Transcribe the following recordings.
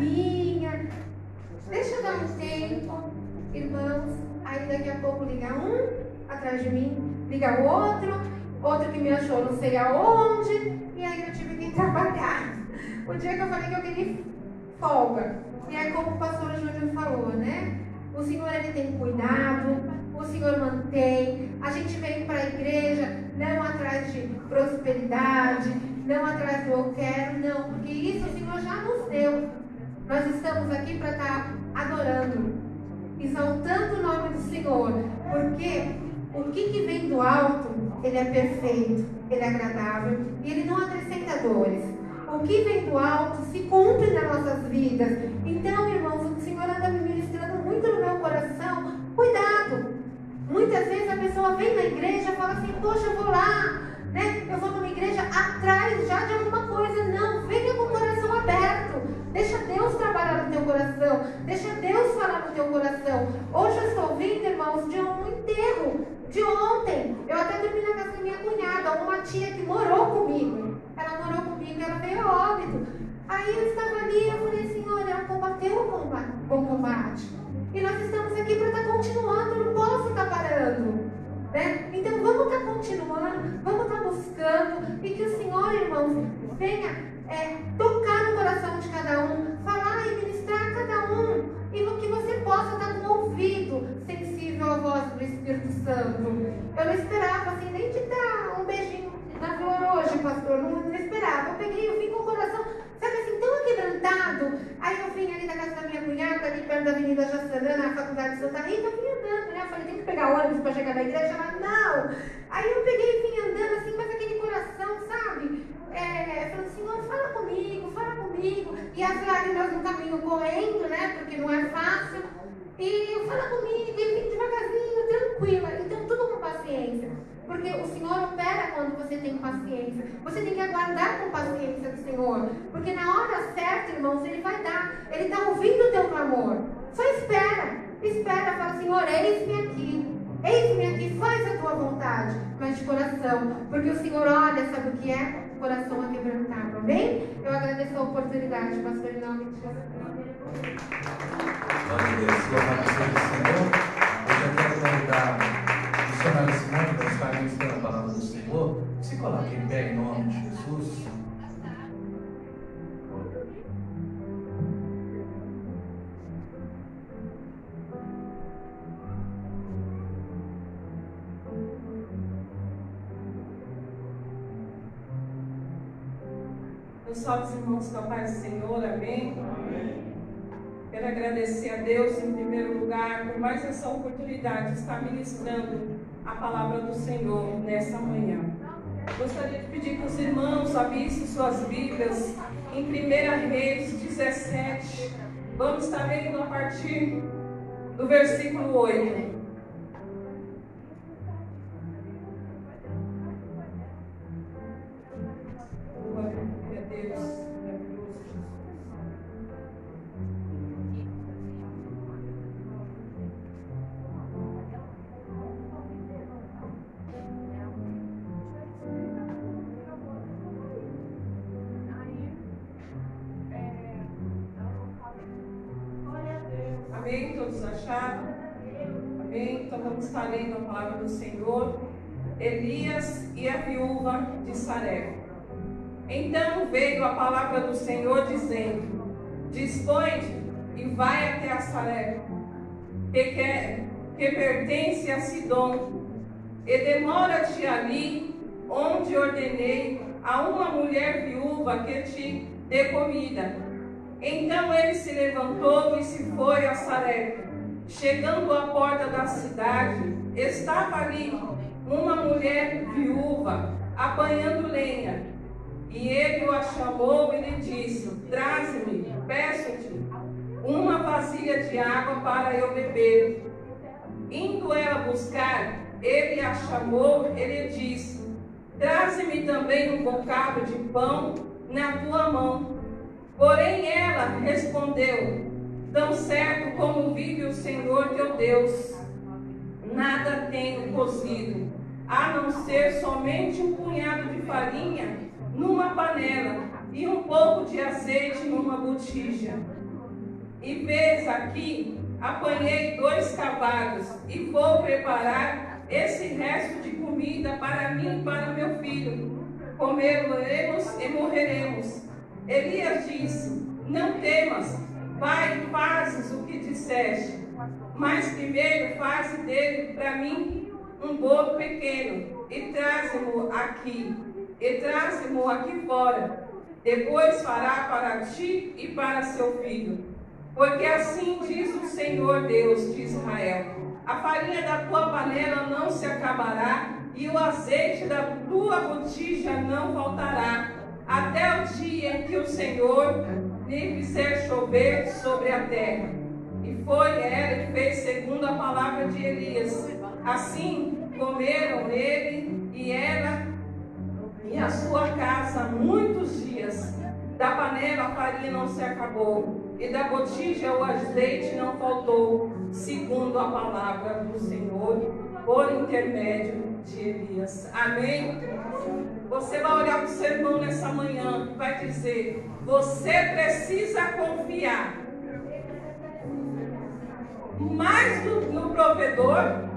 minha. Deixa eu dar um tempo, irmãos. Aí daqui a pouco liga um atrás de mim, liga o outro que me achou não sei aonde, e aí eu tive que trabalhar. O dia que eu falei que eu queria folga, e aí como o pastor Júnior falou, né? O Senhor, Ele tem cuidado, o Senhor mantém. A gente vem para a igreja não atrás de prosperidade, não atrás do eu quero, não, porque isso o Senhor já nos deu. Nós estamos aqui para estar adorando, exaltando o nome do Senhor, porque o que vem do alto, Ele é perfeito, Ele é agradável e Ele não acrescenta dores. O que vem do alto se cumpre nas nossas vidas. Então, irmãos, o Senhor anda me ministrando muito no meu coração. Cuidado! Muitas vezes a pessoa vem na igreja e fala assim, poxa, eu vou lá, né? Eu vou numa igreja atrás já de alguma coisa. Não, venha com o coração aberto. Deixa Deus trabalhar no teu coração. Deixa Deus falar no teu coração. Hoje eu estou vindo, irmãos, de um enterro de ontem. Eu até dormi na casa da minha cunhada, uma tia que morou comigo. Ela morou comigo, ela veio a óbito. Aí eu estava ali e eu falei assim, olha, ela combateu o bom combate. E nós estamos aqui para estar continuando, eu não posso estar parando. Né? Então vamos estar continuando, vamos estar buscando. E que o Senhor, irmãos, venha tocar no coração de cada um, falar e ministrar a cada um. E que você possa estar com o ouvido sensível à voz do Espírito Santo. Eu não esperava assim, nem te dar um beijinho na flor hoje, pastor. Não esperava. Eu vim com o coração, sabe assim, tão aquebrantado. Aí eu vim ali da casa da minha cunhada, ali perto da Avenida Jaçanã, na faculdade de Santa Rita, eu vim andando, né? Eu falei, tem que pegar ônibus para chegar na igreja. Ela, não. Aí eu peguei e vim andando assim, mas aquele coração, sabe? Falando, Senhor, fala comigo, fala comigo. E as lágrimas no caminho correndo, né? Porque não é fácil. E eu fala comigo, e vim devagarzinho, tranquila. Então, tudo com paciência. Porque o Senhor opera quando você tem paciência. Você tem que aguardar com paciência do Senhor. Porque na hora certa, irmãos, Ele vai dar. Ele está ouvindo o teu clamor. Só espera. Espera, fala, Senhor, eis-me aqui. Eis-me aqui, faz a tua vontade. Mas de coração. Porque o Senhor olha, sabe o que é? Coração aquebrantado. Amém? Eu agradeço a oportunidade, pastor, em nome de Jesus. Glória a Deus. Louvado seja o Senhor. Eu já quero convidar a missionária Simone para estar ministrando a palavra do Senhor. Se coloque em pé em nome de Jesus. Eu salve os irmãos com a paz do Senhor, amém? Amém. Quero agradecer a Deus em primeiro lugar por mais essa oportunidade de estar ministrando a palavra do Senhor nesta manhã. Gostaria de pedir que os irmãos abrissem suas Bíblias em 1 Reis 17. Vamos estar lendo a partir do versículo 8. Amém? Todos acharam? Amém? Então vamos estar lendo a palavra do Senhor. Elias e a viúva de Sarepta. Então veio a palavra do Senhor dizendo: dispõe-te e vai até a Sarepta, que pertence a Sidom, e demora-te ali, onde ordenei a uma mulher viúva que te dê comida. Então ele se levantou e se foi a Sarepta. Chegando à porta da cidade, estava ali uma mulher viúva apanhando lenha. E ele a chamou e lhe disse: traze-me, peço-te, uma vasilha de água para eu beber. Indo ela buscar, ele a chamou e lhe disse: traze-me também um bocado de pão na tua mão. Porém ela respondeu: tão certo como vive o Senhor teu Deus, nada tenho cozido, a não ser somente um punhado de farinha numa panela e um pouco de azeite numa botija. E vês aqui, apanhei 2 cavalos e vou preparar esse resto de comida para mim e para meu filho. Comeremos e morreremos. Elias disse: não temas, vai e fazes o que disseste. Mas primeiro faze dele para mim um bolo pequeno e traze-mo aqui. E traze-mo aqui fora. Depois fará para ti e para seu filho. Porque assim diz o Senhor Deus de Israel: a farinha da tua panela não se acabará, e o azeite da tua botija não faltará, até o dia em que o Senhor lhe fizer chover sobre a terra. E foi ela que fez segundo a palavra de Elias. Assim comeram ele e ela e a sua casa muitos dias. Da panela a farinha não se acabou, e da botija o azeite não faltou, segundo a palavra do Senhor, por intermédio de Elias. Amém? Você vai olhar para o seu irmão nessa manhã e vai dizer: você precisa confiar mais no provedor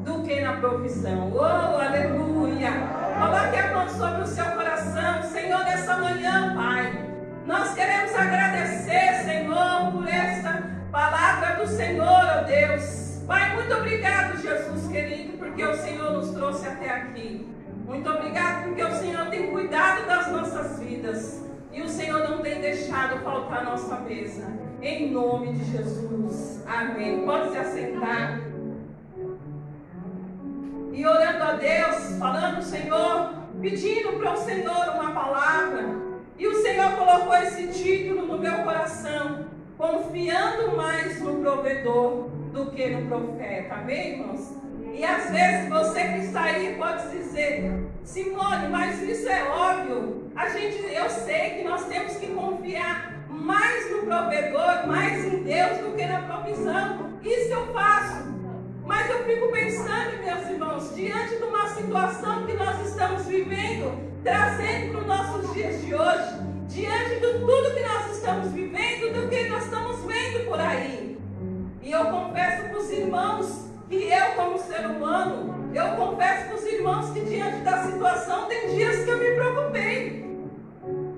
do que na provisão. Oh, aleluia! Coloque a mão sobre o seu coração. Senhor, nessa manhã, Pai, nós queremos agradecer, Senhor, por esta palavra do Senhor, ó Deus. Pai, muito obrigado, Jesus querido, porque o Senhor nos trouxe até aqui. Muito obrigado porque o Senhor tem cuidado das nossas vidas e o Senhor não tem deixado faltar a nossa mesa. Em nome de Jesus. Amém. Pode se assentar. E orando a Deus, falando o Senhor, pedindo para o Senhor uma palavra. E o Senhor colocou esse título no meu coração: confiando mais no provedor do que no profeta. Amém, irmãos? E às vezes você que está aí pode dizer: Simone, mas isso é óbvio. Eu sei que nós temos que confiar mais no provedor, mais em Deus do que na provisão. Isso eu faço. Mas eu fico pensando, meus irmãos, diante de uma situação que nós estamos vivendo, trazendo para os nossos dias de hoje, diante de tudo que nós estamos vivendo, do que nós estamos vendo por aí. E eu confesso para os irmãos que eu, como ser humano, eu confesso para os irmãos que diante da situação tem dias que eu me preocupei.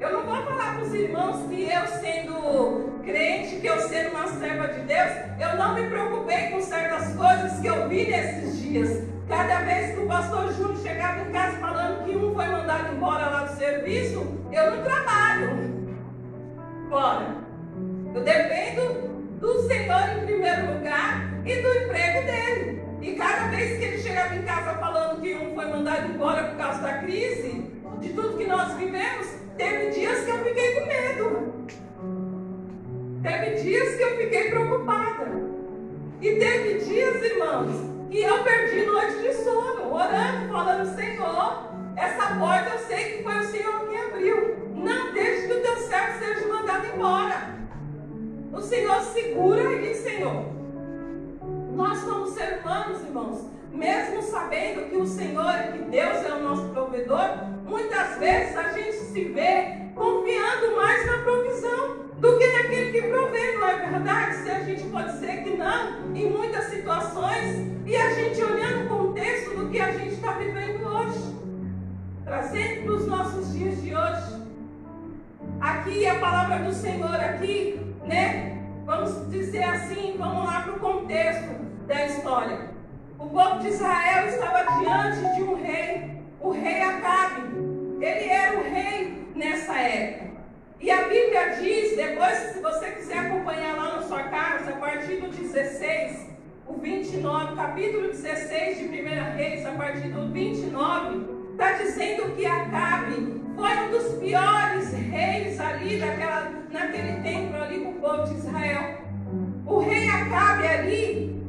Eu não vou falar para os irmãos que eu, sendo crente, que eu sendo uma serva de Deus, eu não me preocupei com certas coisas que eu vi nesses dias. Cada vez que o pastor Júnior chegava em casa falando que um foi mandado embora lá do serviço, eu não trabalho. Bora. Eu dependo do Senhor em primeiro lugar e do emprego dele. E cada vez que ele chegava em casa falando que um foi mandado embora por causa da crise, de tudo que nós vivemos, teve dias que eu fiquei com medo. Teve dias que eu fiquei preocupada. E teve dias, irmãos, que eu perdi noite de sono, orando, falando: Senhor, essa porta eu sei que foi o Senhor que abriu. Não deixe que o teu servo seja mandado embora. O Senhor segura aí, Senhor. Nós somos seres humanos, irmãos, mesmo sabendo que o Senhor, que Deus é o nosso provedor, muitas vezes a gente se vê confiando mais na provisão do que naquele que provê, não é verdade? Se a gente pode dizer que não, em muitas situações, e a gente olhando o contexto do que a gente está vivendo hoje, trazendo para os nossos dias de hoje. Aqui a palavra do Senhor aqui, né? Vamos dizer assim, vamos lá para o contexto da história. O povo de Israel estava diante de um rei, o rei Acabe. Ele era o rei nessa época. E a Bíblia diz, depois, se você quiser acompanhar lá na sua casa, a partir do 16, o 29, capítulo 16 de 1 Reis, a partir do 29, está dizendo que Acabe foi um dos piores reis ali naquele tempo ali com o povo de Israel. O rei Acabe ali,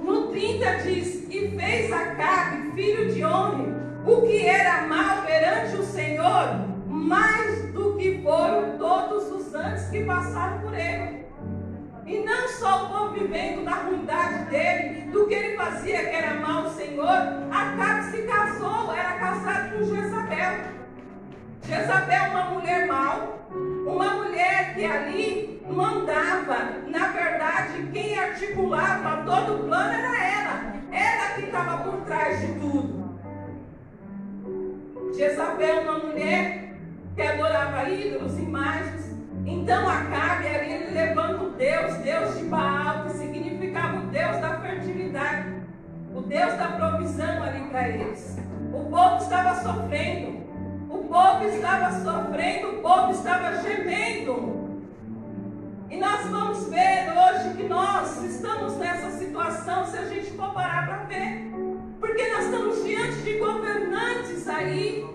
no 30 diz: e fez Acabe, filho de Omri, o que era mal perante o Senhor, mais do que foram todos os antes que passaram por ele. E não só o povo vivendo da ruindade dele, do que ele fazia que era mal ao Senhor, Acabe se casou, era casado com Jezabel. Jezabel, uma mulher mau, uma mulher que ali mandava. Na verdade, quem articulava todo o plano era ela. Ela que estava por trás de tudo. Jezabel, uma mulher que adorava ídolos, imagens. Então Acabe ali, ele levanta o Deus de Baal, que significava o Deus da fertilidade, o Deus da provisão ali para eles. O povo estava sofrendo, o povo estava gemendo. E nós vamos ver hoje que nós estamos nessa situação, se a gente for parar para ver. Porque nós estamos diante de governantes aí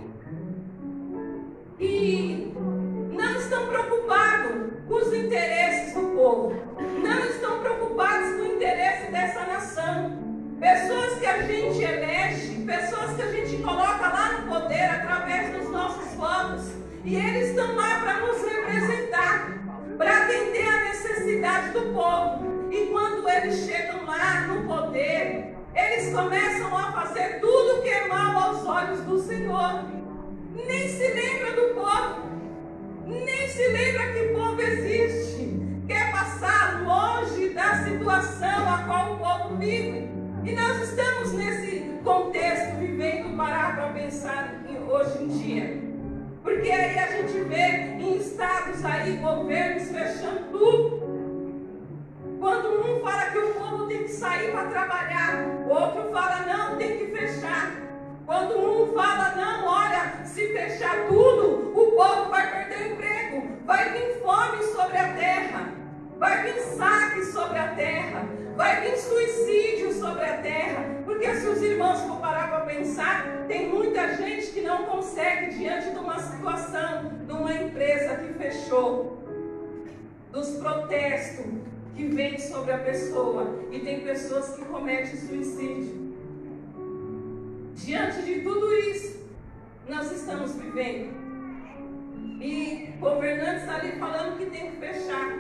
e não estão preocupados com os interesses do povo, não estão preocupados com o interesse dessa nação. Pessoas que a gente elege, pessoas que a gente coloca lá no poder através dos nossos votos, e eles estão lá para nos representar, para atender a necessidade do povo. E quando eles chegam lá no poder, eles começam a fazer tudo que é mal aos olhos do Senhor. Nem se lembra do povo, nem se lembra que o povo existe. Quer passar longe da situação a qual o povo vive. E nós estamos nesse contexto vivendo, parar para pensar hoje em dia. Porque aí a gente vê em estados aí, governos fechando tudo. Quando um fala que o povo tem que sair para trabalhar, o outro fala, não, tem que fechar. Quando um fala, não, olha, se fechar tudo, o povo vai perder o emprego, vai vir fome sobre a terra, vai vir saque sobre a terra, vai vir suicídio sobre a terra. Porque se os irmãos for parar para pensar, tem muita gente que não consegue, diante de uma situação, de uma empresa que fechou, dos protestos que vem sobre a pessoa, e tem pessoas que cometem suicídio. Diante de tudo isso, nós estamos vivendo. E governantes ali falando que tem que fechar.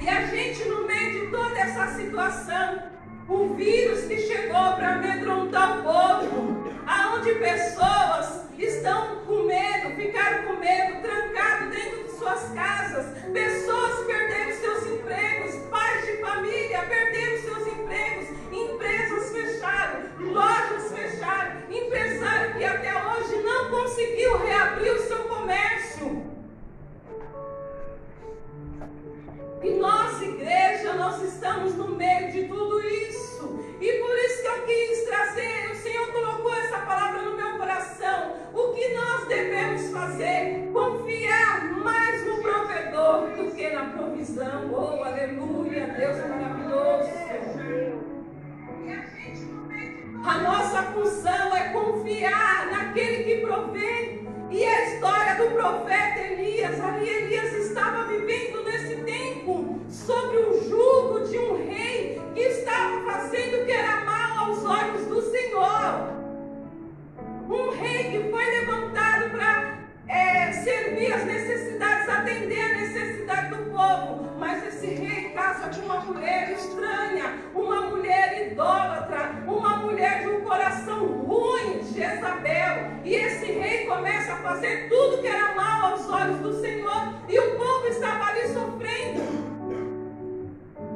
E a gente, no meio de toda essa situação, o vírus que chegou para amedrontar o povo, aonde pessoas estão com medo, ficaram com medo, trancados dentro de suas casas, pessoas perderam seus empregos, pais de família perderam seus empregos, empresas fecharam, lojas fecharam, empresário que até hoje não conseguiu reabrir o seu comércio. E nós, igreja, nós estamos no meio de tudo isso. E por isso que eu quis trazer, o Senhor colocou essa palavra no meu coração. O que nós devemos fazer? Confiar mais no provedor do que na provisão. Oh, aleluia, Deus é maravilhoso. A nossa função é confiar naquele que provê. E a história do profeta Elias, ali Elias estava vivendo nesse tempo sobre o jugo de um rei que estava fazendo o que era mal aos olhos do Senhor. Um rei que foi levantado para servir as necessidades, atender a necessidade do povo. Mas esse rei casa com uma mulher estranha, uma mulher idólatra, uma mulher de um coração ruim, Jezabel. E esse rei começa a fazer tudo que era mal aos olhos do Senhor. E o povo estava ali sofrendo.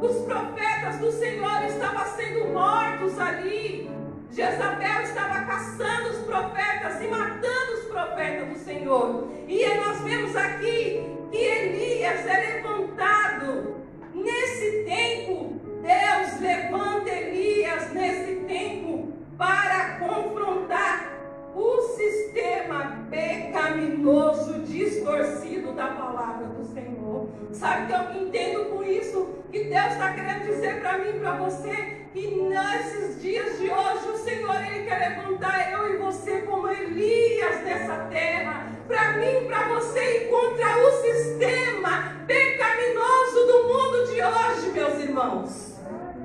Os profetas do Senhor estavam sendo mortos ali. Jezabel estava caçando os profetas e matando os profetas do Senhor. E nós vemos aqui que Elias é levantado. Nesse tempo, Deus levanta Elias nesse tempo para confrontar o sistema pecaminoso, distorcido da palavra do Senhor. Sabe que eu entendo com isso? Que Deus está querendo dizer para mim e para você, que nesses dias de hoje o Senhor Ele quer levantar eu e você como Elias nessa terra, para mim e para você, ir contra o sistema pecaminoso do mundo de hoje, meus irmãos.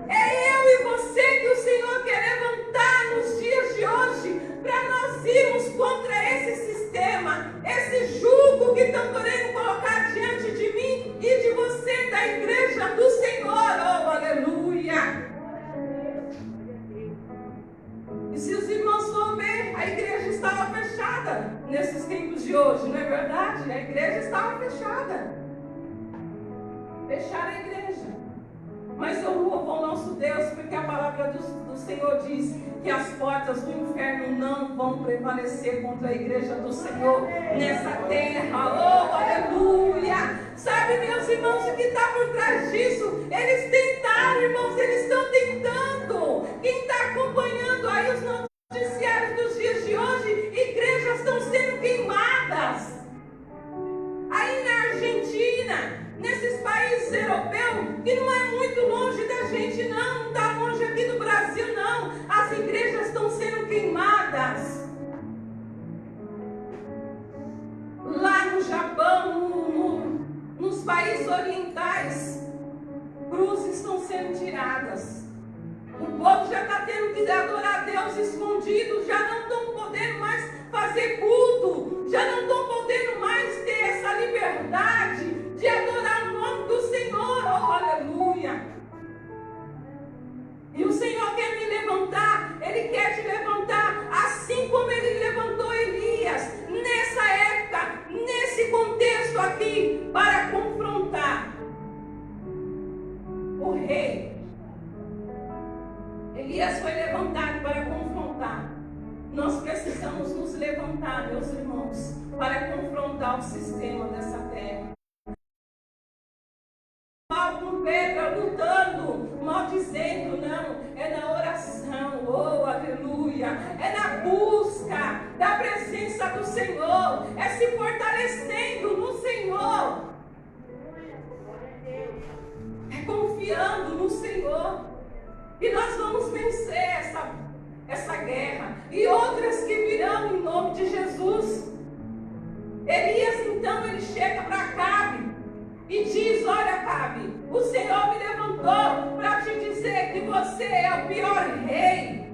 É eu e você que o Senhor quer levantar nos dias de hoje, para nós irmos contra esse sistema, esse jugo que estão querendo colocar diante de mim e de você, da igreja do Senhor. Oh, aleluia! E se os irmãos for ver, a igreja estava fechada nesses tempos de hoje, não é verdade? A igreja estava fechada. fechar a igreja. Mas eu louvo ao nosso Deus, porque a palavra do Senhor diz que as portas do inferno não vão prevalecer contra a igreja do Senhor nessa terra. Oh, aleluia! Sabe, meus irmãos, o que está por trás disso? Eles tentaram, irmãos, eles estão tentando. Quem está acompanhando aí os noticiários dos dias de hoje, igrejas estão sendo queimadas. Aí na Argentina, nesses países europeus, que não é muito longe da gente não está longe aqui do Brasil não, as igrejas estão sendo queimadas. Lá no Japão, nos países orientais, cruzes estão sendo tiradas. O povo já está tendo que adorar a Deus escondido, já não estão podendo mais fazer culto, já não estão podendo mais ter essa liberdade de adorar o nome do Senhor. Oh, aleluia! E o Senhor quer me levantar, Ele quer te levantar, assim como Ele levantou Elias, nessa época, nesse contexto aqui, para confrontar o rei. Elias foi levantado para confrontar. Nós precisamos nos levantar, meus irmãos, para confrontar o sistema dessa terra. Com pedra, lutando, maldizendo, não, é na oração, oh, aleluia, é na busca da presença do Senhor, é se fortalecendo no Senhor, é confiando no Senhor, e nós vamos vencer essa guerra, e outras que virão em nome de Jesus. Elias, então, ele chega para Acabe e diz: olha, Acabe, o Senhor me levantou para te dizer que você é o pior rei.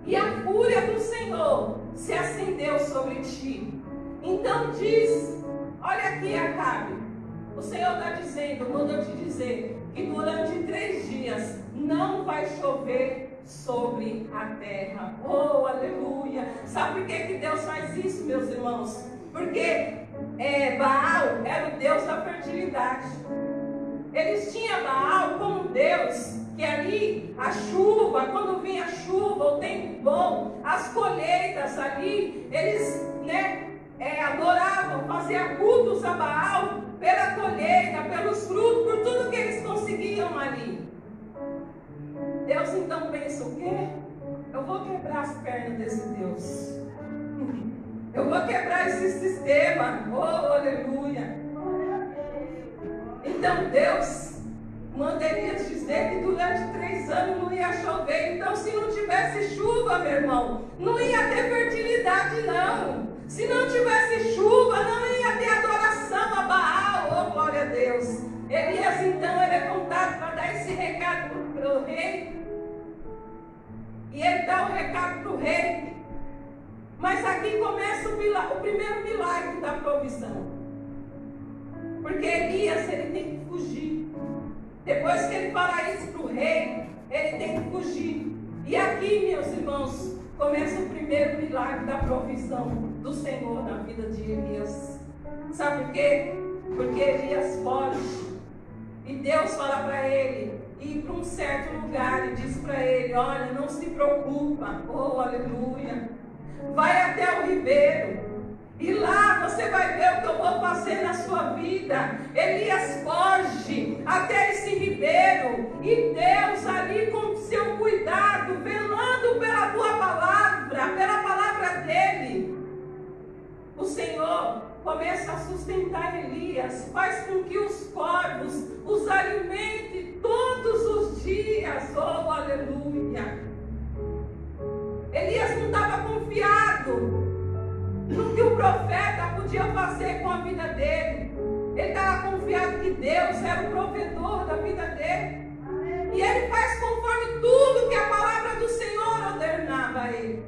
E a fúria do Senhor se acendeu sobre ti. Então diz: olha aqui, Acabe, o Senhor está dizendo, mandou te dizer, que durante 3 dias não vai chover sobre a terra. Oh, aleluia! Sabe por que Deus faz isso, meus irmãos? Porque Baal era o Deus da fertilidade. Eles tinham Baal como Deus, que ali a chuva, quando vinha a chuva, o tempo bom, as colheitas ali, eles adoravam, faziam cultos a Baal pela colheita, pelos frutos, por tudo que eles conseguiam ali. Deus então pensa o quê? Eu vou quebrar as pernas desse Deus. Eu vou quebrar esse sistema. Oh, aleluia. Então Deus manda Elias dizer que durante 3 anos não ia chover. Então, se não tivesse chuva, meu irmão, não ia ter fertilidade, não. Se não tivesse chuva, não ia ter adoração a Baal. Oh, glória a Deus. Elias então é levantado para dar esse recado para o rei. E ele dá o recado para o rei. Mas aqui começa o primeiro milagre da provisão. Porque Elias, ele tem que fugir. Depois que ele fala isso para o rei, ele tem que fugir. E aqui, meus irmãos, começa o primeiro milagre da provisão do Senhor na vida de Elias. Sabe por quê? Porque Elias foge. E Deus fala para ele ir para um certo lugar e diz para ele: olha, não se preocupa. Oh, aleluia. Vai até o ribeiro. E lá você vai ver o que eu vou fazer na sua vida. Elias foge até esse ribeiro. E Deus ali com seu cuidado, velando pela tua palavra, pela palavra dele, o Senhor começa a sustentar Elias. Faz com que os corvos os alimente todos os dias. Oh, aleluia. Elias não estava confiado no que o profeta podia fazer com a vida dele. Ele estava confiado que Deus era o provedor da vida dele. E ele faz conforme tudo que a palavra do Senhor ordenava a ele.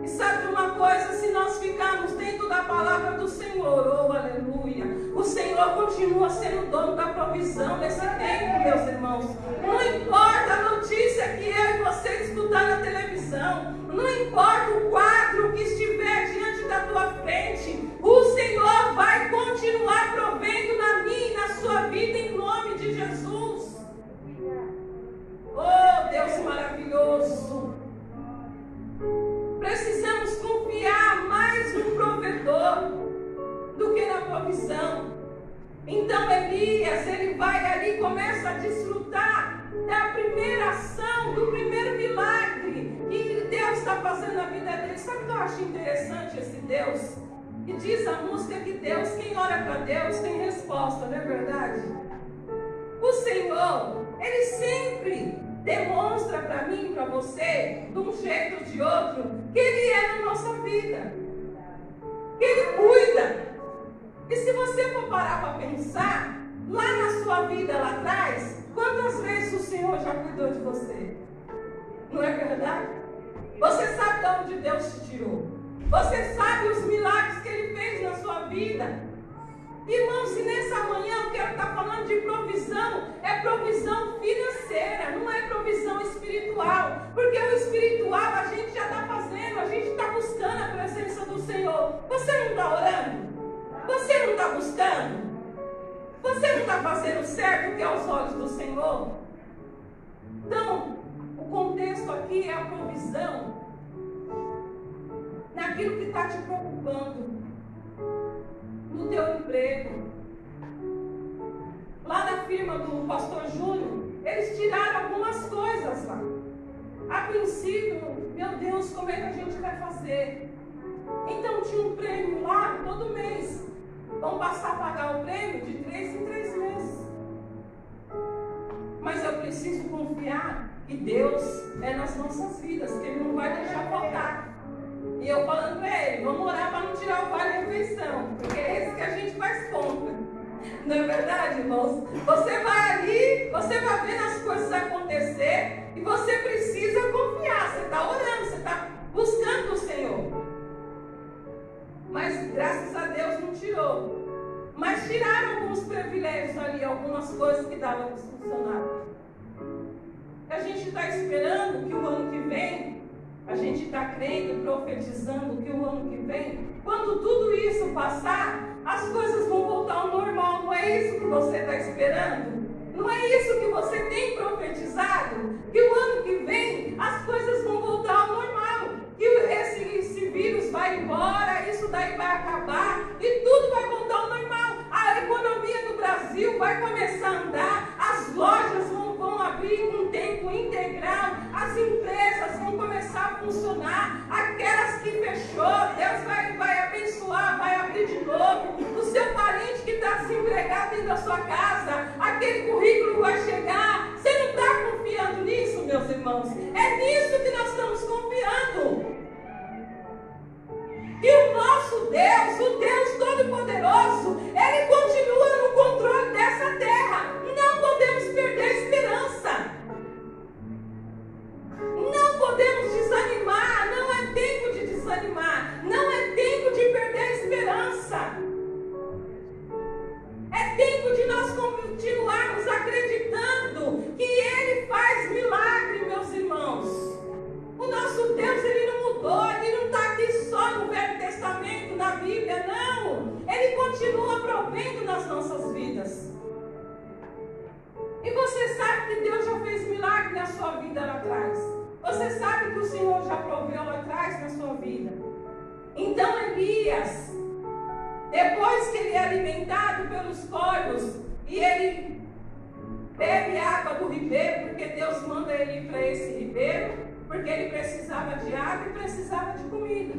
E sabe de uma coisa? Se nós ficarmos dentro da palavra do Senhor, oh aleluia, o Senhor continua sendo o dono da provisão nesse tempo, meus irmãos. Não importa a notícia que eu e você escutar na televisão, não importa o quadro que estiver diante da tua frente, o Senhor vai continuar provendo na minha e na sua desfrutar da primeira ação, do primeiro milagre que Deus está fazendo na vida dele. Sabe o que eu acho interessante esse Deus? E diz a música que Deus, quem ora para Deus tem resposta, não é verdade? O Senhor, Ele sempre demonstra para mim e para você, de um jeito ou de outro, que Ele é na nossa vida, que Ele cuida. E se você for parar para pensar, lá na sua vida lá atrás, quantas vezes o Senhor já cuidou de você? Não é verdade? Você sabe de onde Deus te tirou. Você sabe os milagres que Ele fez na sua vida. Irmãos, e nessa manhã eu quero estar falando de provisão. É provisão financeira, não é provisão espiritual. Porque o espiritual a gente já está fazendo, a gente está buscando a presença do Senhor. Você não está orando? Você não está buscando? Você não está fazendo certo que é aos olhos do Senhor? Então, o contexto aqui é a provisão naquilo que está te preocupando, no teu emprego. Lá na firma do pastor Júnior, eles tiraram algumas coisas lá. A princípio, meu Deus, como é que a gente vai fazer? Então tinha um prêmio lá todo mês. Vão passar a pagar o prêmio de 3 em 3 meses. Mas eu preciso confiar que Deus é nas nossas vidas, que Ele não vai deixar faltar. E eu falando para ele, vamos orar para não tirar o vale-refeição, porque é esse que a gente faz compra. Não é verdade, irmãos? Você vai ali, você vai vendo as coisas acontecer e você precisa confiar. Você está orando, você está buscando o Senhor. Mas graças a Deus não tirou. Mas tiraram alguns privilégios ali, algumas coisas que davam para os funcionários. A gente está esperando que o ano que vem, a gente está crendo, profetizando que o ano que vem, quando tudo isso passar, as coisas vão voltar ao normal. Não é isso que você está esperando? Não é isso que você tem profetizado? Que o ano que vem as coisas vão voltar ao normal, que esse vírus vai embora, isso daí vai acabar e tudo vai voltar ao normal. A economia do Brasil vai começar a andar, as lojas vão abrir com tempo integral, as empresas vão começar a funcionar, aquelas que fechou, Deus vai abençoar, vai abrir de novo. O seu parente que está desempregado dentro da sua casa, aquele currículo vai chegar. Você não está confiando nisso, meus irmãos? É nisso que nós estamos confiando. E o nosso Deus, o Deus Todo-Poderoso, Ele continua no controle dessa terra. Não podemos perder a esperança. Não podemos desanimar. Não é tempo de desanimar. Não é tempo de perder a esperança. É tempo de nós continuarmos acreditando que Ele faz milagre, meus irmãos. O nosso Deus, Ele não mudou. Ele não está aqui só no Velho Testamento, na Bíblia, não. Ele continua provendo nas nossas vidas. E você sabe que Deus já fez milagre na sua vida lá atrás. Você sabe que o Senhor já proveu lá atrás na sua vida. Então Elias, depois que ele é alimentado pelos corvos e ele bebe água do ribeiro, porque Deus manda ele ir para esse ribeiro, porque ele precisava de água e precisava de comida.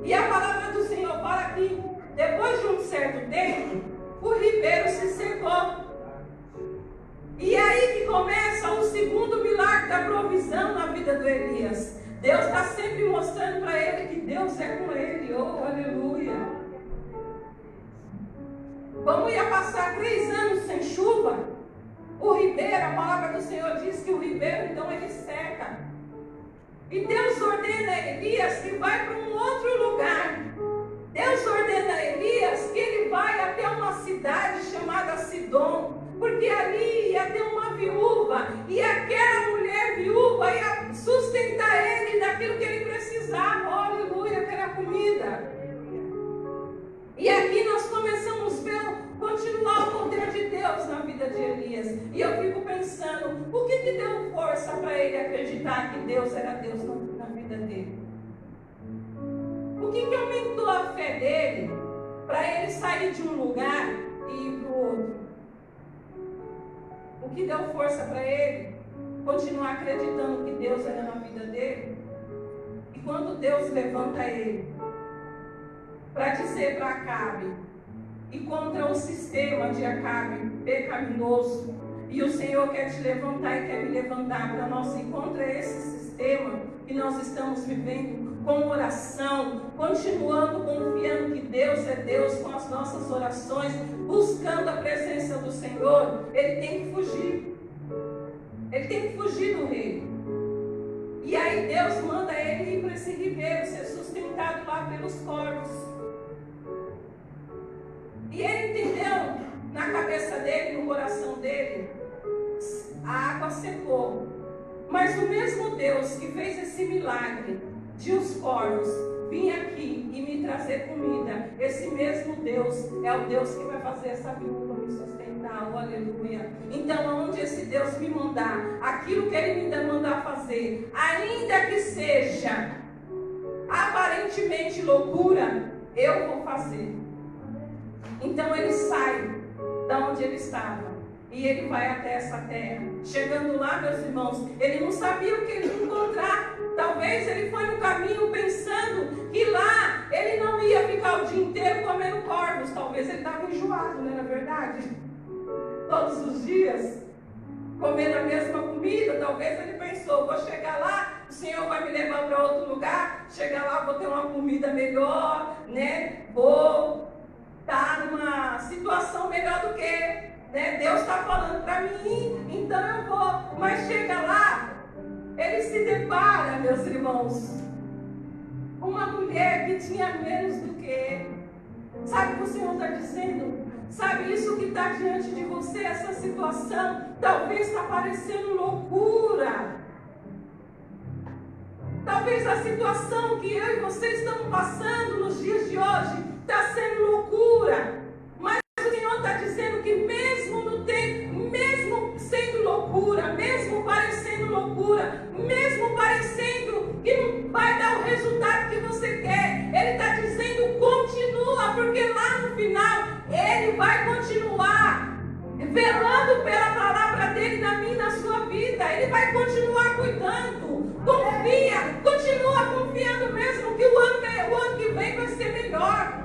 E a palavra do Senhor fala que depois de um certo tempo, o ribeiro se secou. E aí que começa o segundo milagre da provisão na vida do Elias. Deus está sempre mostrando para ele que Deus é com ele. Oh, aleluia! Como ia passar 3 anos sem chuva, o ribeiro, a palavra do Senhor diz que o ribeiro, então, ele seca. E Deus ordena a Elias que vai para um outro lugar. Deus ordena a Elias que ele vai até uma cidade chamada Sidom, porque ali ia ter uma viúva, e aquela mulher viúva ia sustentar ele daquilo que ele precisava. Oh, aleluia, que era comida. E aqui nós começamos a continuar o poder de Deus na vida de Elias. E eu fico pensando, o que deu força para ele acreditar que Deus era Deus na vida dele? O que aumentou a fé dele para ele sair de um lugar e ir para o outro? O o que deu força para ele continuar acreditando que Deus era na vida dele. E quando Deus levanta ele para dizer para Acabe, e contra o sistema de Acabe pecaminoso, e o Senhor quer te levantar e quer me levantar para nós ir contra esse sistema que nós estamos vivendo, com oração, continuando confiando que Deus é Deus, com as nossas orações, buscando a presença do Senhor. Ele tem que fugir. Ele tem que fugir do rei. E aí Deus manda ele ir para esse ribeiro, ser sustentado lá pelos corvos. E ele entendeu na cabeça dele, no coração dele, a água secou. Mas o mesmo Deus que fez esse milagre de os corvos vir aqui e me trazer comida, esse mesmo Deus é o Deus que vai fazer essa viúva me sustentar, oh, aleluia. Então, aonde esse Deus me mandar, aquilo que Ele me mandar fazer, ainda que seja aparentemente loucura, eu vou fazer. Então ele sai da onde ele estava e ele vai até essa terra. Chegando lá, meus irmãos, ele não sabia o que ele ia encontrar. Talvez ele foi no caminho pensando que lá ele não ia ficar o dia inteiro comendo corvos. Talvez ele estava enjoado, não era verdade? Todos os dias comendo a mesma comida. Talvez ele pensou, vou chegar lá, o Senhor vai me levar para outro lugar. Chegar lá, vou ter uma comida melhor, né? Vou estar numa situação melhor do que, né? Deus está falando para mim, então eu vou. Mas chega lá, ele se depara, meus irmãos, uma mulher que tinha menos do que ele. Sabe o que o Senhor está dizendo? Sabe isso que está diante de você, essa situação, talvez está parecendo loucura. Talvez a situação que eu e você estamos passando nos dias de hoje está sendo loucura. Mas o Senhor está dizendo que mesmo no tempo, mesmo sendo loucura, mesmo parecendo loucura, mesmo parecendo que não vai dar o resultado que você quer, Ele está dizendo continua, porque lá no final Ele vai continuar velando pela palavra dele na minha e na sua vida. Ele vai continuar cuidando. Confia, continua confiando mesmo que o ano que vem vai ser melhor.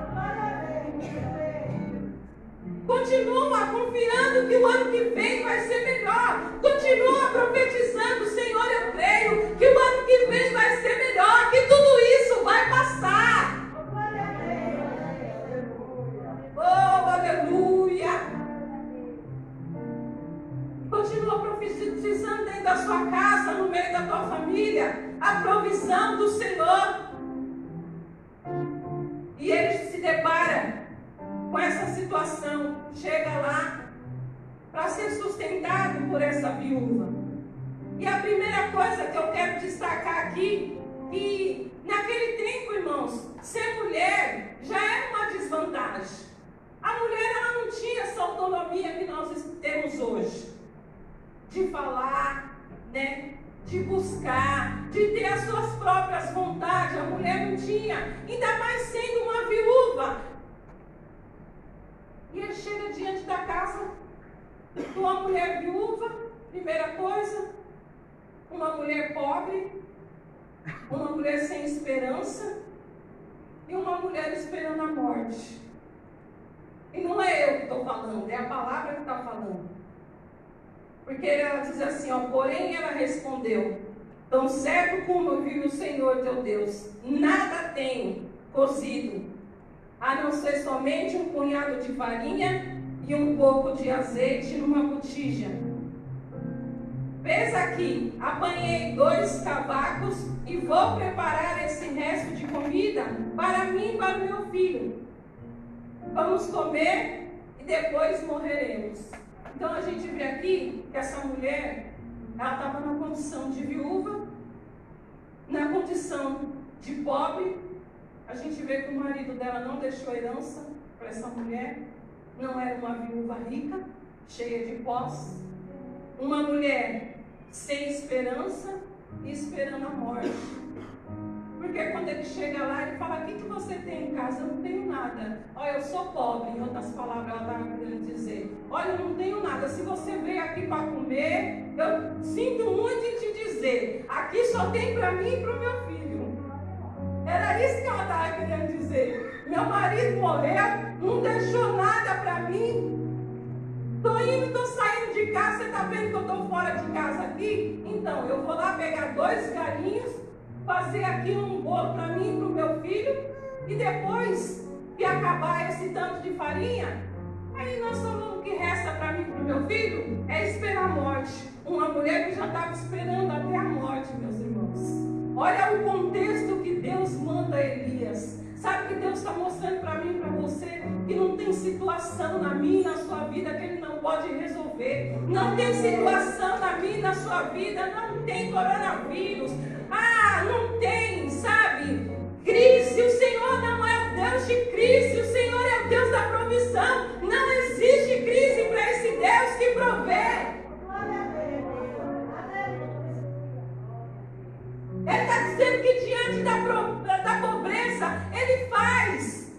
Continua confiando que o ano que vem vai ser melhor. Continua profetizando, Senhor, eu creio que o ano que vem vai ser melhor, que tudo isso vai passar. Oh, aleluia. Continua profetizando dentro da sua casa, no meio da tua família, a provisão do Senhor. E ele se depara com essa situação, chega lá para ser sustentado por essa viúva. E a primeira coisa que eu quero destacar aqui, que naquele tempo, irmãos, ser mulher já era uma desvantagem. A mulher ela não tinha essa autonomia que nós temos hoje, de falar, né? De buscar, de ter as suas próprias vontades. A mulher não tinha, ainda mais sendo uma viúva. E ele chega diante da casa de uma mulher viúva, primeira coisa, uma mulher pobre, uma mulher sem esperança e uma mulher esperando a morte. E não é eu que estou falando, é a palavra que está falando. Porque ela diz assim, ó, porém ela respondeu, tão certo como vive o Senhor teu Deus, nada tenho cozido, a não ser somente um punhado de farinha e um pouco de azeite numa botija. Vês aqui, apanhei 2 cavacos e vou preparar esse resto de comida para mim e para o meu filho. Vamos comer e depois morreremos. Então a gente vê aqui que essa mulher, ela estava na condição de viúva, na condição de pobre. A gente vê que o marido dela não deixou herança para essa mulher, não era uma viúva rica, cheia de posse, uma mulher sem esperança e esperando a morte. Porque porque quando ele chega lá, ele fala: o que você tem em casa? Eu não tenho nada. Olha, eu sou pobre, em outras palavras ela estava querendo dizer. Olha, eu não tenho nada. Se você veio aqui para comer, eu sinto muito em te dizer, aqui só tem para mim e para o meu filho. Era isso que ela estava querendo dizer. Meu marido morreu, não deixou nada para mim. Estou indo, estou saindo de casa. Você está vendo que eu estou fora de casa aqui? Então, eu vou lá pegar 2 galinhos, fazer aqui um bolo para mim e para o meu filho, e depois que acabar esse tanto de farinha, aí nós falamos: o que resta para mim e para o meu filho é esperar a morte. Uma mulher que já estava esperando até a morte, meus irmãos. Olha o contexto que Deus manda a Elias. Sabe que Deus está mostrando para mim e para você que não tem situação na minha e na sua vida que Ele não pode resolver. Não tem situação na minha e na sua vida, não tem coronavírus. Não tem, sabe? Crise, o Senhor não é o Deus de crise, o Senhor é o Deus da provisão. Não existe crise para esse Deus que provê. Ele está dizendo que diante da pobreza, Ele faz.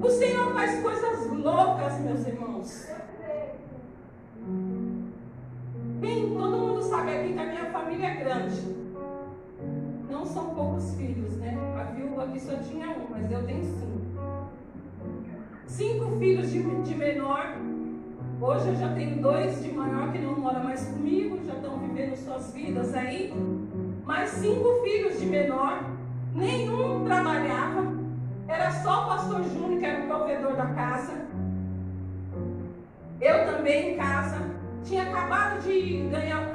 O Senhor faz coisas loucas, meus irmãos. Bem, todo mundo sabe aqui que a minha família é grande. Não são poucos filhos, né? A viúva aqui só tinha 1, mas eu tenho 5 filhos de menor. Hoje eu já tenho 2 de maior que não moram mais comigo, já estão vivendo suas vidas aí. Mais 5 filhos de menor, nenhum trabalhava, era só o pastor Júnior que era o provedor da casa. Eu também em casa, tinha acabado de ganhar o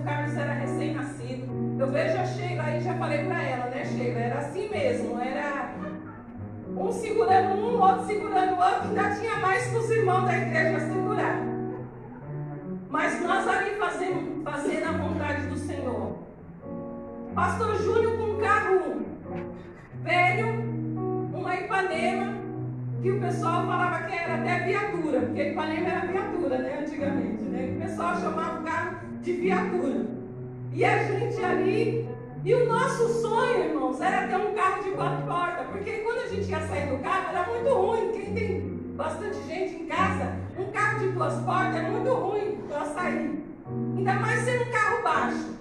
Carlos era recém-nascido. Eu vejo a Sheila aí, já falei para ela, né, Sheila? Era assim mesmo, era um segurando um, outro segurando o outro, ainda tinha mais que os irmãos da igreja segurar. Mas nós ali fazendo a vontade do Senhor. Pastor Júnior com um carro velho, uma Ipanema, que o pessoal falava que era até viatura, porque Ipanema era viatura, né, antigamente, né? O pessoal chamava o carro de viatura. E a gente ali, e o nosso sonho, irmãos, era ter um carro de 4 portas, porque quando a gente ia sair do carro era muito ruim. Quem tem bastante gente em casa, um carro de 2 portas é muito ruim para sair, ainda mais sendo um carro baixo.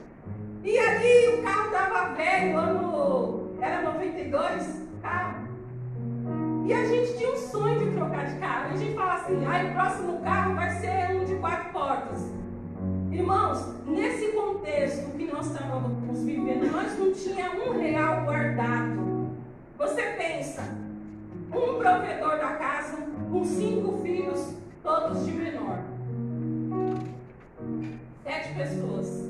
E ali o carro estava velho, era 92, carro. E a gente tinha um sonho de trocar de carro. E a gente fala assim: o próximo carro vai ser um de 4 portas. Irmãos, nesse contexto que nós estávamos vivendo, nós não tínhamos R$1 guardado. Você pensa, um provedor da casa, com 5 filhos, todos de menor. 7 pessoas.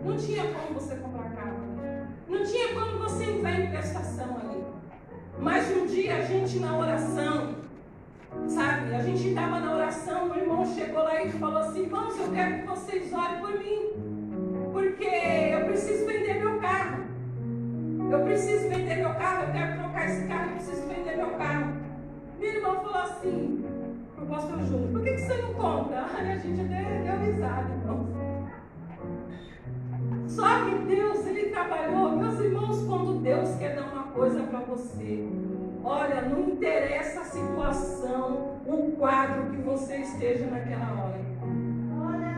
Não tinha como você comprar carro ali. Não tinha como você entrar em prestação ali. Mas um dia a gente na oração, sabe? A gente estava na oração, o irmão chegou lá e falou assim: irmãos, eu quero que vocês orem por mim, porque eu preciso vender meu carro. Eu preciso vender meu carro, eu quero trocar esse carro, eu preciso vender meu carro. Meu irmão falou assim pro pastor Júnior: por que você não compra? Ai, a gente até deu risada, irmão. Só que Deus, Ele trabalhou, meus irmãos, quando Deus quer dar uma coisa para você, olha, não interessa a situação, o quadro que você esteja naquela hora.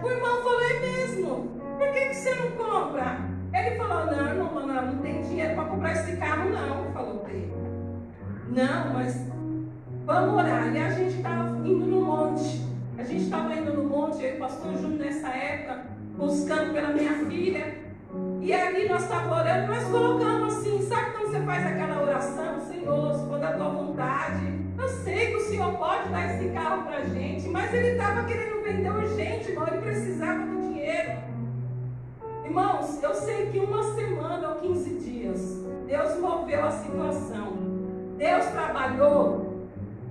O irmão falou: é mesmo? Por que você não compra? Ele falou: não tem dinheiro para comprar esse carro não. Falou dele. Não, mas vamos orar. E a gente estava indo no monte. A gente estava indo no monte, eu e o pastor Júnior nessa época, buscando pela minha filha. E ali nós estávamos orando, nós colocamos assim, sabe quando você faz aquela oração: Senhor, se for da tua vontade, eu sei que o Senhor pode dar esse carro para a gente, mas ele estava querendo vender urgente, irmão, ele precisava do dinheiro. Irmãos, eu sei que 1 semana ou 15 dias, Deus moveu a situação. Deus trabalhou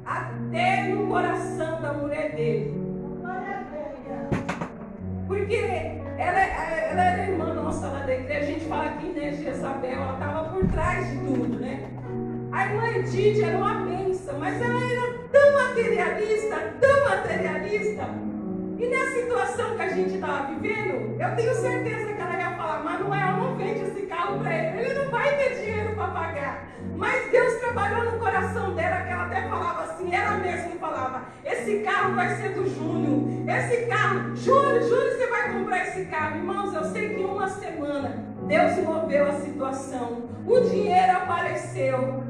até no coração da mulher dele. Porque ela era irmã nossa lá da igreja. A gente fala que né, Jezabel, ela estava por trás de tudo, né? A irmã Edith era uma bênção, mas ela era tão materialista, e nessa situação que a gente estava vivendo, eu tenho certeza que ela ia falar: Manuel, não vende esse carro para ele, ele não vai ter dinheiro para pagar. Mas Deus trabalhou no coração dela, que ela até falava assim, ela mesma falava: esse carro vai ser do Júnior, esse carro, Júnior, você vai comprar esse carro. Irmãos, eu sei que em uma semana Deus moveu a situação, o dinheiro apareceu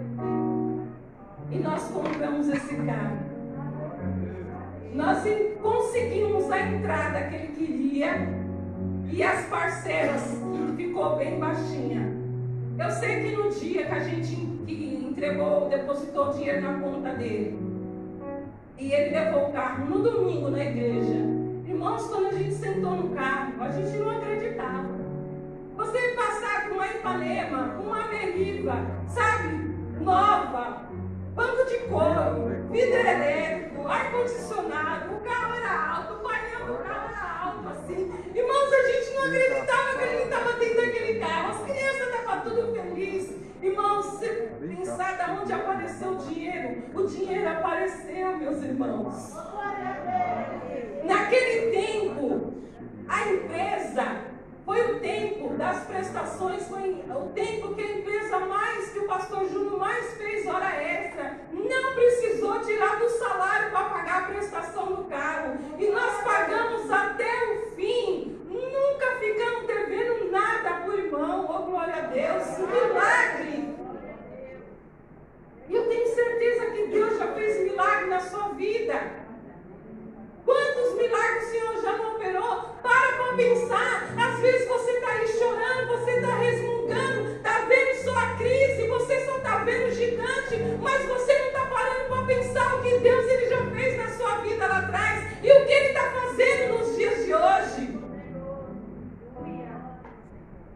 e nós compramos esse carro. Nós conseguimos a entrada que ele queria e as parcelas, que ficou bem baixinha. Eu sei que no dia que a gente entregou, depositou o dinheiro na conta dele e ele levou o carro no domingo na igreja, irmãos, quando a gente sentou no carro, a gente não acreditava. Você passar com uma Ipanema, com uma Meriva, sabe, nova, banco de couro, vidro elétrico, ar-condicionado, o carro era alto, o painel do carro era alto, assim. Irmãos, a gente não acreditava que ele estava dentro daquele carro. As crianças estavam tudo felizes. Irmãos, você pensar de onde apareceu o dinheiro apareceu, meus irmãos. Naquele tempo, a empresa... Foi o tempo das prestações, foi o tempo que a empresa que o pastor Júnior mais fez hora extra. Não precisou tirar do salário para pagar a prestação do carro. E nós pagamos até o fim. Nunca ficamos devendo nada por irmão. Oh, glória a Deus. Milagre. E eu tenho certeza que Deus já fez milagre na sua vida. Quantos milagres o Senhor já não operou? Para pensar. Às vezes você está aí chorando, você está resmungando, está vendo só a crise, você só está vendo o gigante, mas você não está parando para pensar o que Deus ele já fez na sua vida lá atrás e o que Ele está fazendo nos dias de hoje.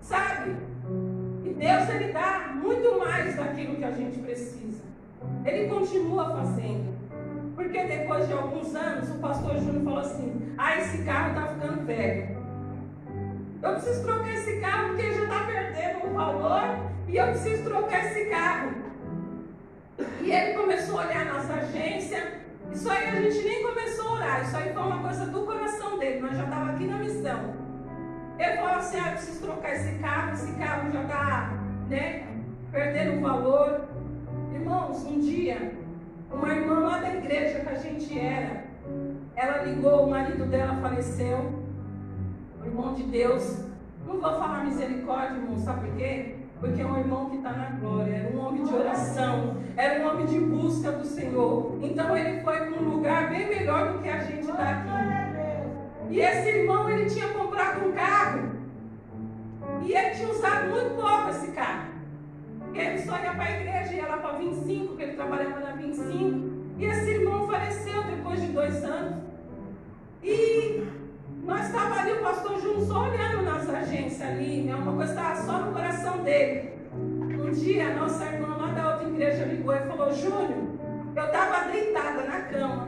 Sabe? E Deus ele dá muito mais daquilo que a gente precisa. Ele continua fazendo. Porque depois de alguns anos, o pastor Júnior falou assim: esse carro está ficando velho. Eu preciso trocar esse carro porque já está perdendo o valor e eu preciso trocar esse carro. E ele começou a olhar nas agências. Isso aí a gente nem começou a orar. Isso aí foi uma coisa do coração dele. Nós já estávamos aqui na missão. Ele falou assim: eu preciso trocar esse carro já está, perdendo o valor. Irmãos, um dia... uma irmã lá da igreja que a gente era, ela ligou, o marido dela faleceu, o irmão de Deus, não vou falar misericórdia, irmão, sabe por quê? Porque é um irmão que está na glória, era um homem de oração, era um homem de busca do Senhor, então ele foi para um lugar bem melhor do que a gente está aqui. E esse irmão, ele tinha comprado um carro, e ele tinha usado muito pouco esse carro. Ele só ia para a igreja, ia lá para 25, porque ele trabalhava na 25. E esse irmão faleceu depois de 2 anos. E nós estávamos ali, o pastor Júnior só olhando nas agências ali, uma coisa estava só no coração dele. Um dia, a nossa irmã lá da outra igreja ligou e falou: Júnior, eu estava deitada na cama.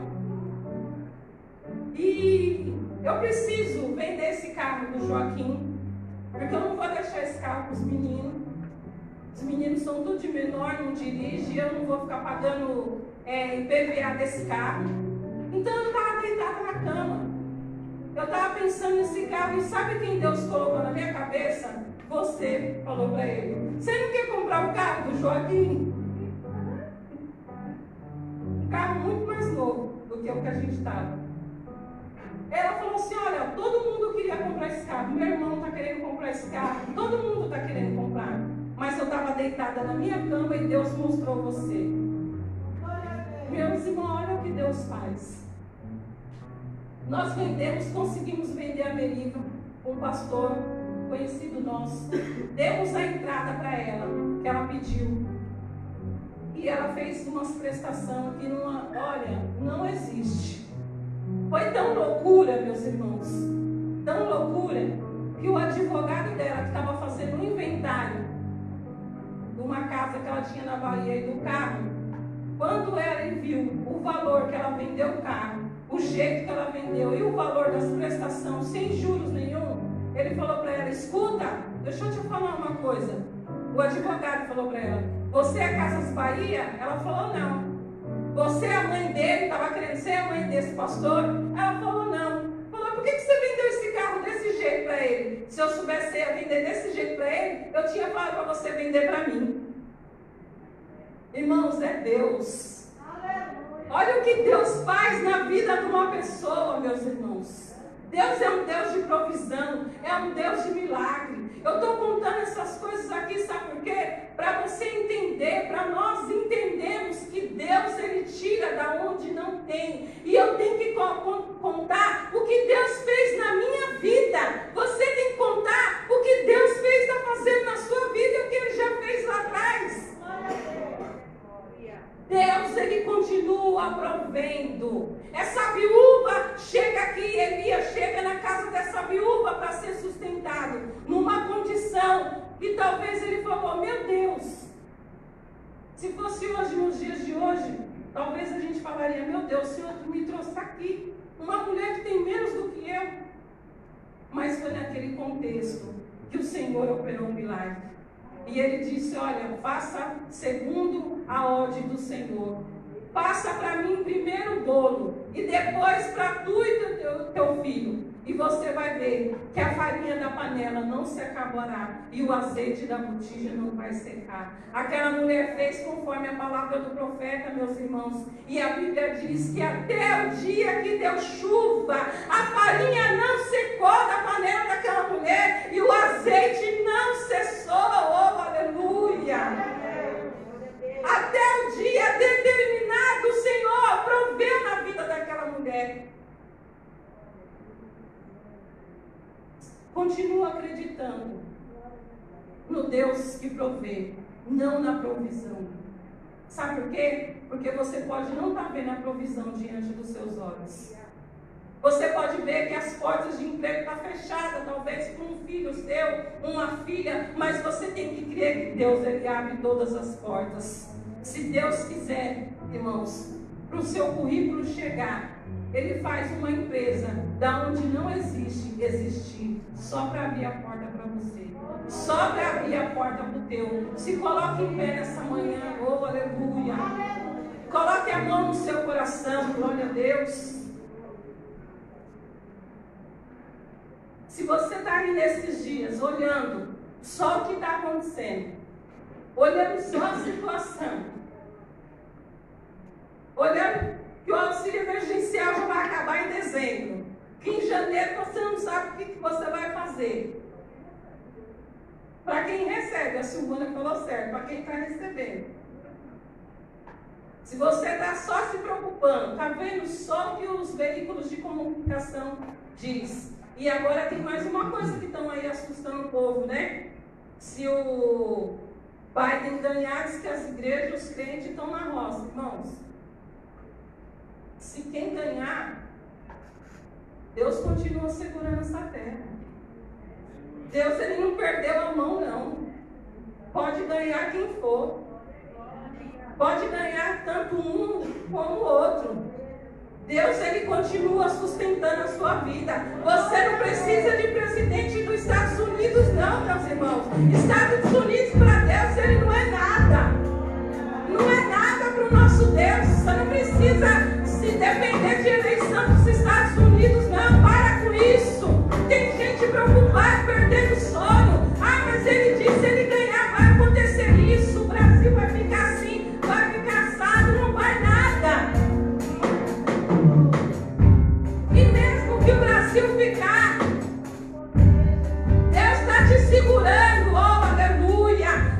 E eu preciso vender esse carro do Joaquim, porque eu não vou deixar esse carro para os meninos. Os meninos são tudo de menor, não dirige, eu não vou ficar pagando IPVA desse carro. Então eu estava deitada na cama. Eu estava pensando nesse carro e sabe quem Deus colocou na minha cabeça? Você, falou para ele. Você não quer comprar o carro do Joaquim? Um carro muito mais novo do que o que a gente estava. Ela falou assim: olha, todo mundo queria comprar esse carro. Meu irmão está querendo comprar esse carro. Todo mundo está querendo comprar. Mas eu estava deitada na minha cama e Deus mostrou você. Meus irmãos, olha o que Deus faz. Nós conseguimos vender a Meriva, um pastor conhecido nosso. Demos a entrada para ela, que ela pediu. E ela fez umas prestações que não existe. Foi tão loucura, meus irmãos, tão loucura, que o advogado dela, que estava fazendo um inventário de uma casa que ela tinha na Bahia e do carro, quando ele viu o valor que ela vendeu o carro, o jeito que ela vendeu e o valor das prestações sem juros nenhum, ele falou para ela: escuta, deixa eu te falar uma coisa. O advogado falou para ela: você é Casas Bahia? Ela falou: não. Você é a mãe dele? Estava querendo ser a mãe desse pastor? Ela falou: não. Falou: por que Se eu soubesse ia vender desse jeito para ele, eu tinha falado para você vender para mim. Irmãos, é Deus. Olha o que Deus faz na vida de uma pessoa, meus irmãos. Deus é um Deus de provisão, é um Deus de milagre. Eu estou contando essas coisas aqui, sabe por quê? Para você entender, para nós entendermos que Deus, Ele tira da onde não tem. E eu tenho que contar o que Deus fez na minha vida. Você tem que contar o que Deus fez, está fazendo na sua vida e o que Ele já fez lá atrás. Deus, Ele continua provendo. Essa viúva chega aqui, Elias chega na casa dessa viúva para ser sustentado, numa condição que talvez ele falou, meu Deus, se fosse hoje, nos dias de hoje, talvez a gente falaria, meu Deus, o Senhor me trouxe aqui, uma mulher que tem menos do que eu. Mas foi naquele contexto que o Senhor operou um milagre. E ele disse, olha, faça segundo a ordem do Senhor. Passa para mim primeiro o bolo e depois para tu e teu filho. E você vai ver que a farinha da panela não se acabará e o azeite da botija não vai secar. Aquela mulher fez conforme a palavra do profeta, meus irmãos. E a Bíblia diz que até o dia que deu chuva, a farinha não secou da panela daquela mulher e o azeite não cessou. Oh, aleluia! Até o dia determinado, o Senhor proveu na vida daquela mulher. Continua acreditando no Deus que provê, não na provisão. Sabe por quê? Porque você pode não estar vendo a provisão diante dos seus olhos. Você pode ver que as portas de emprego estão fechadas, talvez com um filho seu, uma filha, mas você tem que crer que Deus, Ele abre todas as portas. Se Deus quiser, irmãos, para o seu currículo chegar, Ele faz uma empresa da onde não existe existir, só para abrir a porta para você, só para abrir a porta para o teu. Se coloque em pé nessa manhã, oh aleluia. Coloque a mão no seu coração, glória a Deus. Se você está aí nesses dias olhando só o que está acontecendo, olhando só a situação, olhando que o auxílio emergencial já vai acabar em dezembro, que em janeiro você não sabe o que você vai fazer. Para quem recebe, a Silvana falou certo, para quem está recebendo. Se você está só se preocupando, está vendo só o que os veículos de comunicação diz. E agora tem mais uma coisa que estão aí assustando o povo, né? Se o Biden ganhar, diz que as igrejas, os crentes estão na roça, irmãos. Se quem ganhar, Deus continua segurando essa terra. Deus, Ele não perdeu a mão, não. Pode ganhar quem for. Pode ganhar tanto um como o outro. Deus, Ele continua sustentando a sua vida. Você não precisa de presidente dos Estados Unidos, não, meus irmãos. Estados Unidos para Deus, Ele não é nada. Não é nada para o nosso Deus. Você não precisa se depender de eleição dos Estados Unidos, não. Para com isso. Tem gente preocupada, perdendo sono. Ah, mas ele disse, ele ganhar, vai acontecer isso. O Brasil vai ficar assim, vai ficar assado, não vai nada. E mesmo que o Brasil ficar, Deus está te segurando, oh aleluia.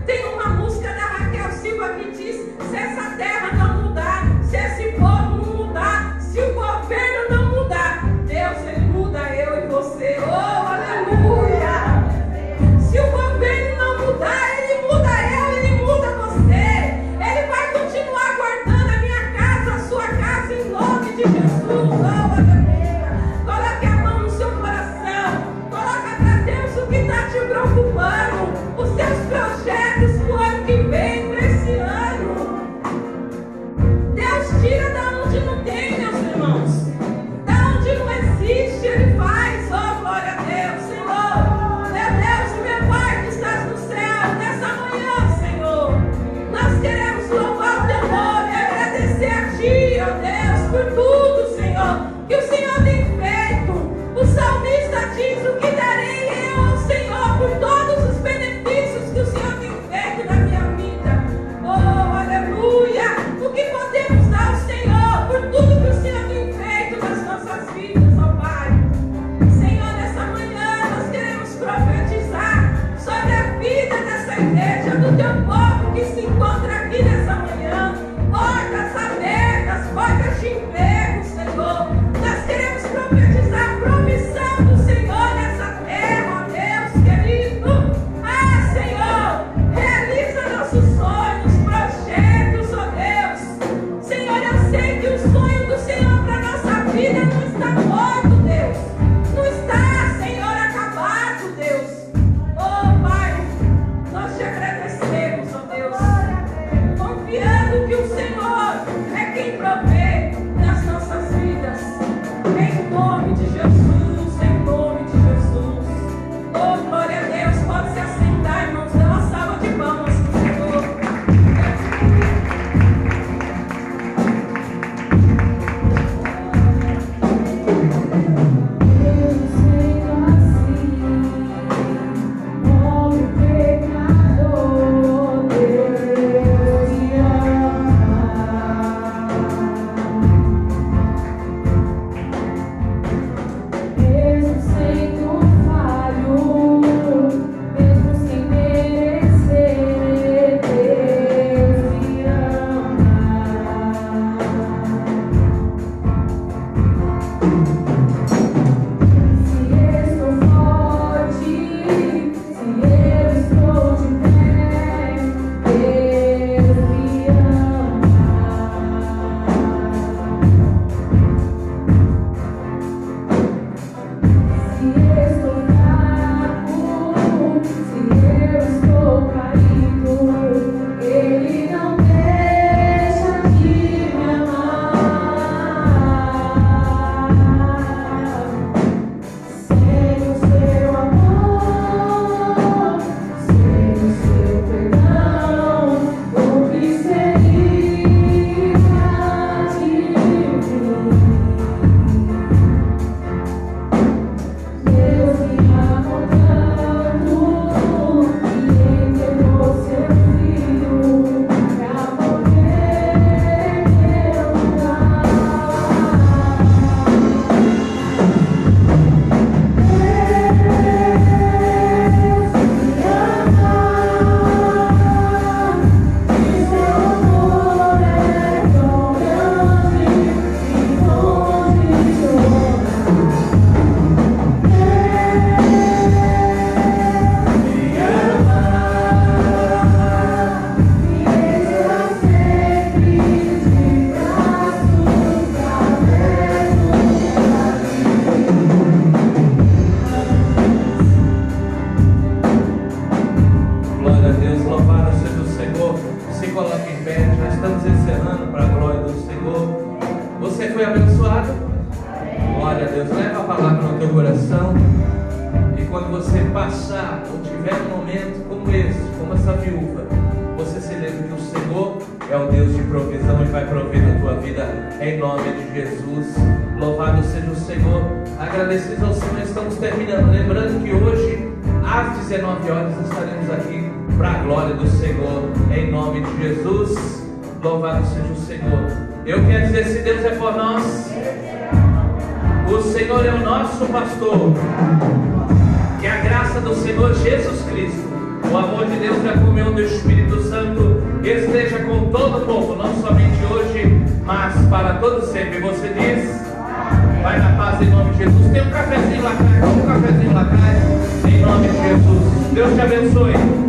foi abençoado? Glória a Deus. Leva a palavra no teu coração. E quando você passar ou tiver um momento como esse, como essa viúva, você se lembre que o Senhor é o Deus de provisão e vai prover na tua vida em nome de Jesus. Louvado seja o Senhor. Agradecidos ao Senhor, estamos terminando. Lembrando que hoje, às 19 horas, estaremos aqui para a glória do Senhor em nome de Jesus. Louvado seja o Senhor. Eu quero dizer, se Deus é por nós, o Senhor é o nosso pastor. Que a graça do Senhor Jesus Cristo, o amor de Deus e a comunhão do Espírito Santo esteja com todo o povo, não somente hoje, mas para todo sempre. Você diz? Vai na paz em nome de Jesus. Tem um cafezinho lá atrás, em nome de Jesus. Deus te abençoe.